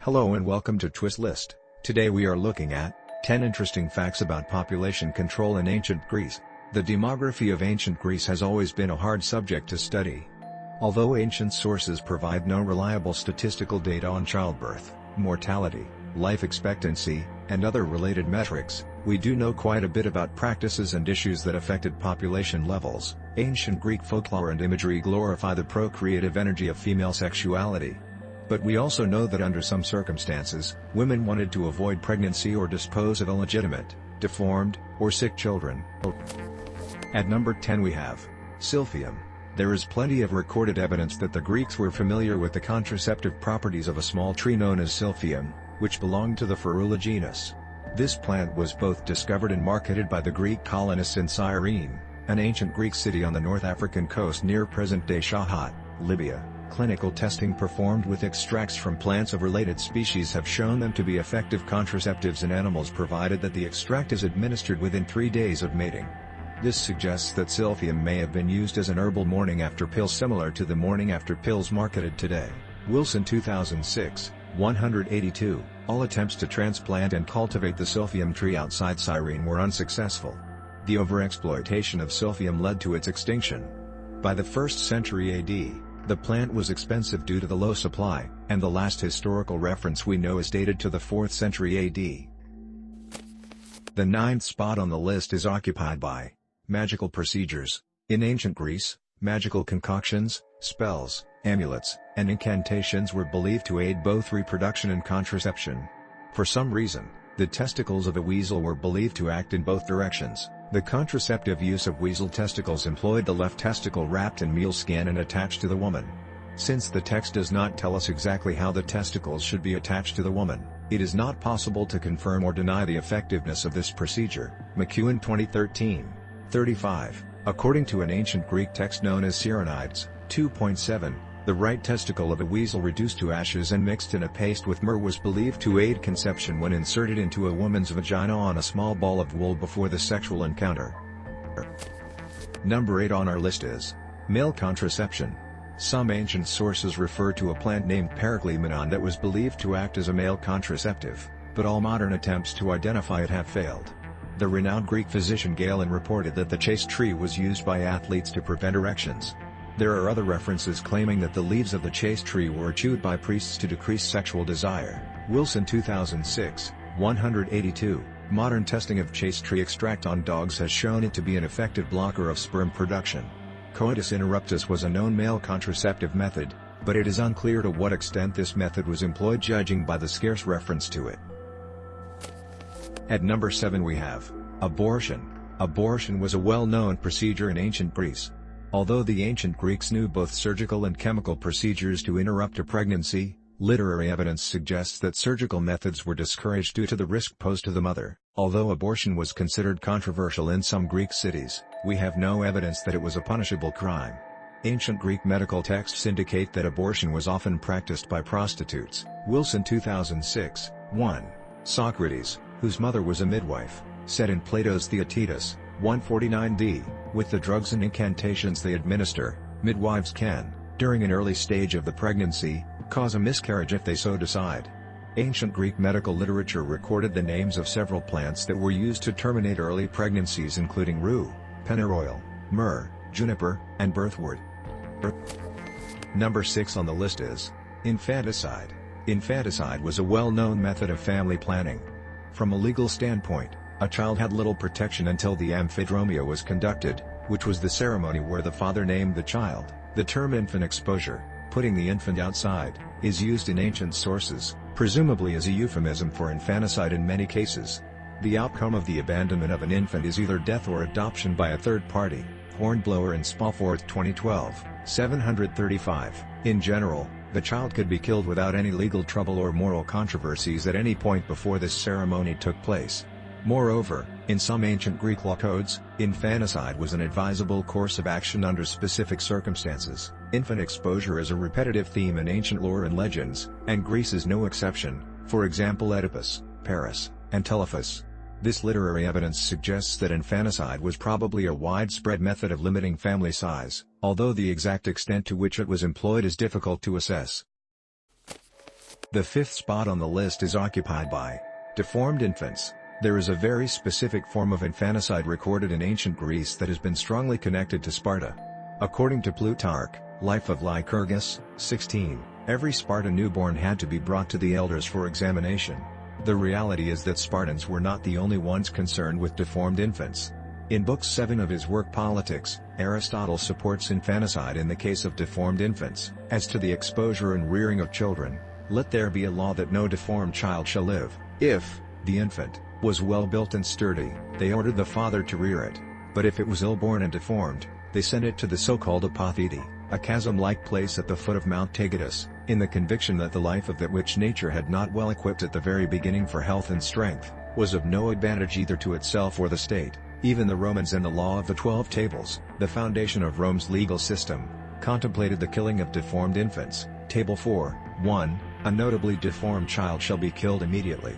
Hello and welcome to Twist List. Today we are looking at 10 interesting facts about population control in ancient Greece. The demography of ancient Greece has always been a hard subject to study. Although ancient sources provide no reliable statistical data on childbirth, mortality, life expectancy, and other related metrics, we do know quite a bit about practices and issues that affected population levels. Ancient Greek folklore and imagery glorify the procreative energy of female sexuality. But we also know that under some circumstances, women wanted to avoid pregnancy or dispose of illegitimate, deformed, or sick children. At number 10 we have Silphium. There is plenty of recorded evidence that the Greeks were familiar with the contraceptive properties of a small tree known as Silphium, which belonged to the Ferula genus. This plant was both discovered and marketed by the Greek colonists in Cyrene, an ancient Greek city on the North African coast near present-day Shahat, Libya. Clinical testing performed with extracts from plants of related species have shown them to be effective contraceptives in animals provided that the extract is administered within 3 days of mating. This suggests that Silphium may have been used as an herbal morning after pill similar to the morning after pills marketed today. Wilson 2006, 182. All attempts to transplant and cultivate the Silphium tree outside Cyrene were unsuccessful. The overexploitation of Silphium led to its extinction. By the 1st century AD, the plant was expensive due to the low supply, and the last historical reference we know is dated to the 4th century AD. The 9th spot on the list is occupied by magical procedures. In ancient Greece, magical concoctions, spells, amulets, and incantations were believed to aid both reproduction and contraception. For some reason, the testicles of a weasel were believed to act in both directions. The contraceptive use of weasel testicles employed the left testicle wrapped in mule skin and attached to the woman. Since the text does not tell us exactly how the testicles should be attached to the woman, it is not possible to confirm or deny the effectiveness of this procedure. McEwen 2013. 35. According to an ancient Greek text known as Cyrenides, 2.7, the right testicle of a weasel reduced to ashes and mixed in a paste with myrrh was believed to aid conception when inserted into a woman's vagina on a small ball of wool before the sexual encounter. Number 8 on our list is male contraception. Some ancient sources refer to a plant named Periclemenon that was believed to act as a male contraceptive, but all modern attempts to identify it have failed. The renowned Greek physician Galen reported that the chaste tree was used by athletes to prevent erections. There are other references claiming that the leaves of the chaste tree were chewed by priests to decrease sexual desire. Wilson 2006, 182. Modern testing of chaste tree extract on dogs has shown it to be an effective blocker of sperm production. Coitus interruptus was a known male contraceptive method, but it is unclear to what extent this method was employed judging by the scarce reference to it. At number 7 we have abortion. Abortion was a well-known procedure in ancient Greece. Although the ancient Greeks knew both surgical and chemical procedures to interrupt a pregnancy, literary evidence suggests that surgical methods were discouraged due to the risk posed to the mother. Although abortion was considered controversial in some Greek cities, we have no evidence that it was a punishable crime. Ancient Greek medical texts indicate that abortion was often practiced by prostitutes. Wilson 2006, 1. Socrates, whose mother was a midwife, said in Plato's Theaetetus, 149d, with the drugs and incantations they administer, midwives can, during an early stage of the pregnancy, cause a miscarriage if they so decide. Ancient Greek medical literature recorded the names of several plants that were used to terminate early pregnancies including rue, pennyroyal, myrrh, juniper, and birthwort. Number 6 on the list is infanticide. Infanticide was a well-known method of family planning. From a legal standpoint, a child had little protection until the amphidromia was conducted, which was the ceremony where the father named the child. The term infant exposure, putting the infant outside, is used in ancient sources, presumably as a euphemism for infanticide in many cases. The outcome of the abandonment of an infant is either death or adoption by a third party. Hornblower and Spalforth 2012, 735. In general, the child could be killed without any legal trouble or moral controversies at any point before this ceremony took place. Moreover, in some ancient Greek law codes, infanticide was an advisable course of action under specific circumstances. Infant exposure is a repetitive theme in ancient lore and legends, and Greece is no exception, for example Oedipus, Paris, and Telephus. This literary evidence suggests that infanticide was probably a widespread method of limiting family size, although the exact extent to which it was employed is difficult to assess. The fifth spot on the list is occupied by deformed infants. There is a very specific form of infanticide recorded in ancient Greece that has been strongly connected to Sparta. According to Plutarch, Life of Lycurgus, 16, every Spartan newborn had to be brought to the elders for examination. The reality is that Spartans were not the only ones concerned with deformed infants. In Book 7 of his work Politics, Aristotle supports infanticide in the case of deformed infants. As to the exposure and rearing of children, let there be a law that no deformed child shall live. If the infant was well built and sturdy, they ordered the father to rear it. But if it was ill-born and deformed, they sent it to the so-called apotheti, a chasm-like place at the foot of Mount Taygetus, in the conviction that the life of that which nature had not well equipped at the very beginning for health and strength, was of no advantage either to itself or the state. Even the Romans and the law of the 12 Tables, the foundation of Rome's legal system, contemplated the killing of deformed infants. Table 4, 1, a notably deformed child shall be killed immediately.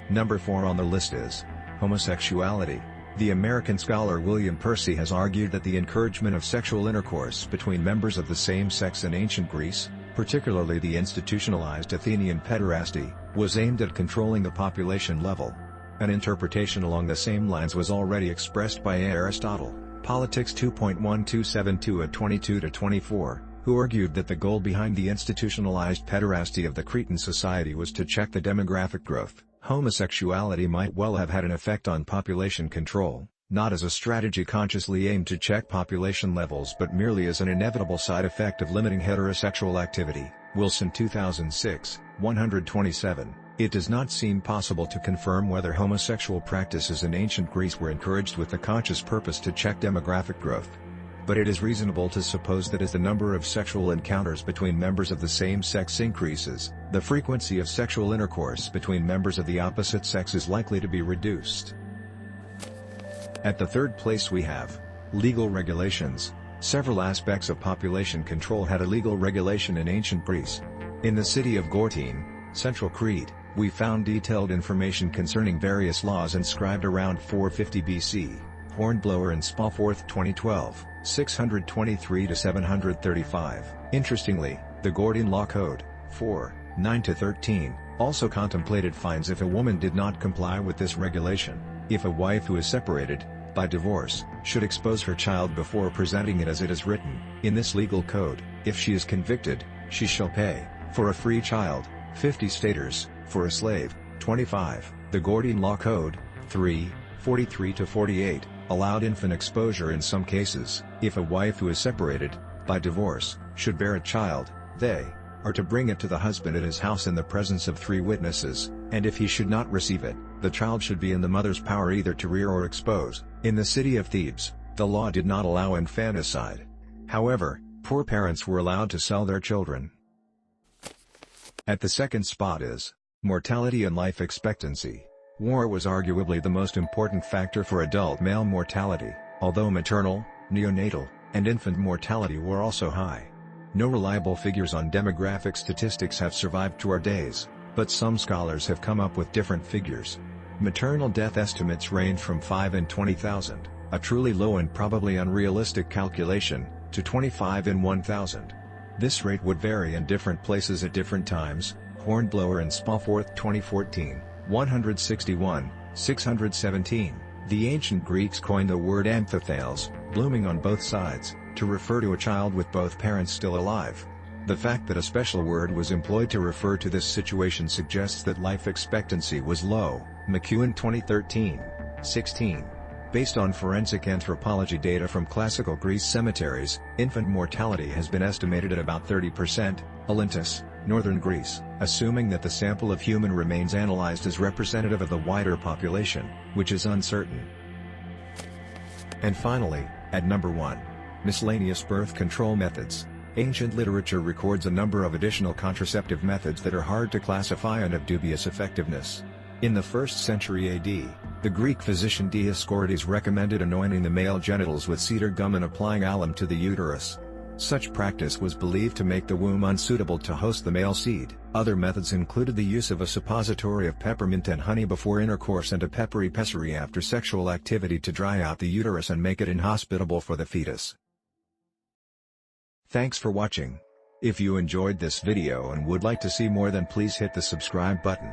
Number 4 on the list is homosexuality. The American scholar William Percy has argued that the encouragement of sexual intercourse between members of the same sex in ancient Greece, particularly the institutionalized Athenian pederasty, was aimed at controlling the population level. An interpretation along the same lines was already expressed by Aristotle, Politics 2.1272-22-24, who argued that the goal behind the institutionalized pederasty of the Cretan society was to check the demographic growth. Homosexuality might well have had an effect on population control, not as a strategy consciously aimed to check population levels but merely as an inevitable side effect of limiting heterosexual activity. Wilson 2006, 127. It does not seem possible to confirm whether homosexual practices in ancient Greece were encouraged with the conscious purpose to check demographic growth. But it is reasonable to suppose that as the number of sexual encounters between members of the same sex increases, the frequency of sexual intercourse between members of the opposite sex is likely to be reduced. At the third place we have legal regulations. Several aspects of population control had a legal regulation in ancient Greece. In the city of Gortyn, central Crete, we found detailed information concerning various laws inscribed around 450 BC. Hornblower and Spawforth 2012, 623-735. Interestingly, the Gordian Law Code, 4:9-13, also contemplated fines if a woman did not comply with this regulation. If a wife who is separated, by divorce, should expose her child before presenting it as it is written, in this legal code, if she is convicted, she shall pay, for a free child, 50 staters, for a slave, 25. The Gordian Law Code, 3:43-48, allowed infant exposure in some cases. If a wife who is separated, by divorce, should bear a child, they are to bring it to the husband at his house in the presence of 3 witnesses, and if he should not receive it, the child should be in the mother's power either to rear or expose. In the city of Thebes, the law did not allow infanticide. However, poor parents were allowed to sell their children. At the second spot is mortality and life expectancy. War was arguably the most important factor for adult male mortality, although maternal, neonatal, and infant mortality were also high. No reliable figures on demographic statistics have survived to our days, but some scholars have come up with different figures. Maternal death estimates range from 5 in 20,000, a truly low and probably unrealistic calculation, to 25 in 1,000. This rate would vary in different places at different times. Hornblower and Spawforth 2014, 161, 617. The ancient Greeks coined the word amphithales, blooming on both sides, to refer to a child with both parents still alive. The fact that a special word was employed to refer to this situation suggests that life expectancy was low. McEwen 2013, 16. Based on forensic anthropology data from classical Greece cemeteries, infant mortality has been estimated at about 30%. Olynthus, northern Greece, assuming that the sample of human remains analyzed is representative of the wider population, which is uncertain. And finally, at number 1, miscellaneous birth control methods. Ancient literature records a number of additional contraceptive methods that are hard to classify and of dubious effectiveness. In the 1st century AD, the Greek physician Dioscorides recommended anointing the male genitals with cedar gum and applying alum to the uterus. Such practice was believed to make the womb unsuitable to host the male seed. Other methods included the use of a suppository of peppermint and honey before intercourse and a peppery pessary after sexual activity to dry out the uterus and make it inhospitable for the fetus. Thanks for watching. If you enjoyed this video and would like to see more, then please hit the subscribe button.